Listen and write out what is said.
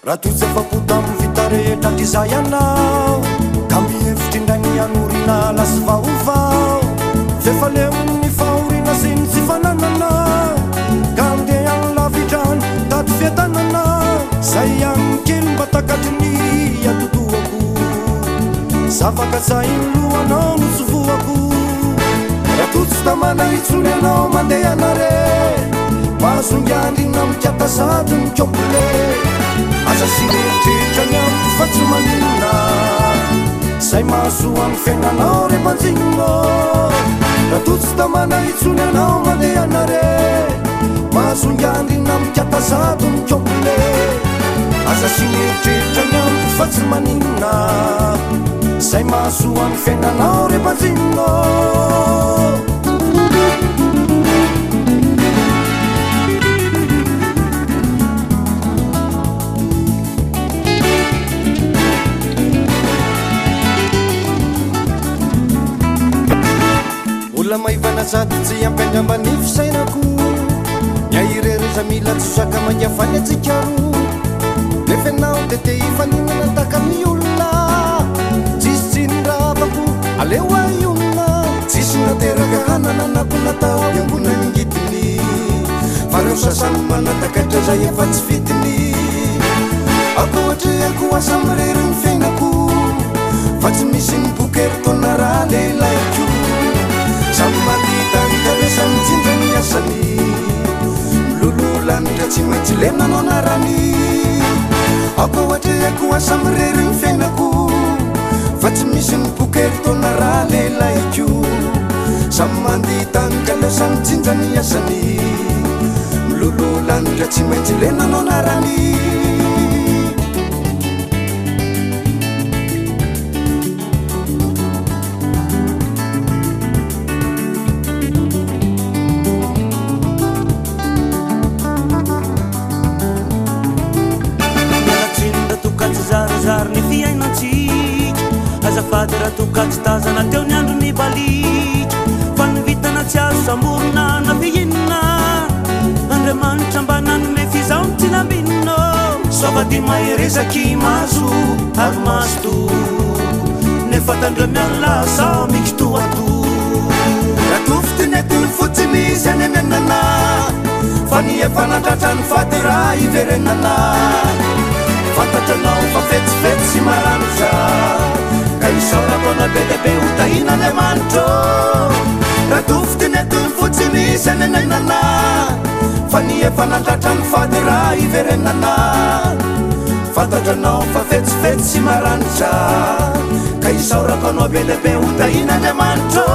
raha totsy afapoto amin'ny vita rehetra ndrizay anao ka mihevitry indray ny anorina lasy vaovao fefaleon'ny fahoriana sy ny tsy fananana ka andeha any lavitrany tady fiatanana zay any kely mba takatry ny atotoako zavakatsay ny lohanao no tsovoako raha totsy tamana itsony anao mandeha anare mahazongiandrina mikata sady ny kiople aza sy neritreritra ny amiko fa tsy maninona zay mahasoa amin'ny fiainanao rehefanjinino raha totsy tamana itsony anao mandeha anare mahazongiandrina mikata sady ny kiople aza sy neritreritra ny amiko fa tsy maninona zay mahasoa amin'ny fiainanao rehefanjinino olona maivana sady tsy ampiandrambany fisainako miahirereza mila tsosaka mangiafany atsikaro nefenao de te hifaninana taka amin'ny olona tsisy tsinravako aleo aiolona tsisy nateraka hanananako natao ambona mingitiny fa reo sasany manatakatra zay efa tsy fitiny ako atreako asa mirery ny fiainako fa tsy misy ny bokery tona raha lehilaiko samy manditany kalesa mitsinja ny asany milololanitra tsy maintsy lemnanao narany ako atreako asa mirery ny fiainako fa tsy misy ny bokery tona raha lehilaiko samy manditany kalesa mitsinja ny asany milololanitra tsy maintsy lemnanao narany ny fiainatsika azafady raha tokatsy tazana teo ny andro ny baliky fa ny vitana tsy azo samborona na fihinina andriamanitra mba nanome fizao tsy nambinino sovady maherezaky mazo ary masto nefa tandre mialasa mikitoato raha tofitynetiny fotsiny izy any anenana fa ny efa nandratra ny fady raha iverenana fantatranao fa fetsifetsy sy maranitra ka isaorakona be lehibe hotahin'andriamanitro raha tofitynetiny fotsiny izy anenenana fa ny efa nandratra ny fady raha iverenana fantatranao fa fetsifetsy sy maranitra ka isaorakona be lehibe hotahin'andriamanitro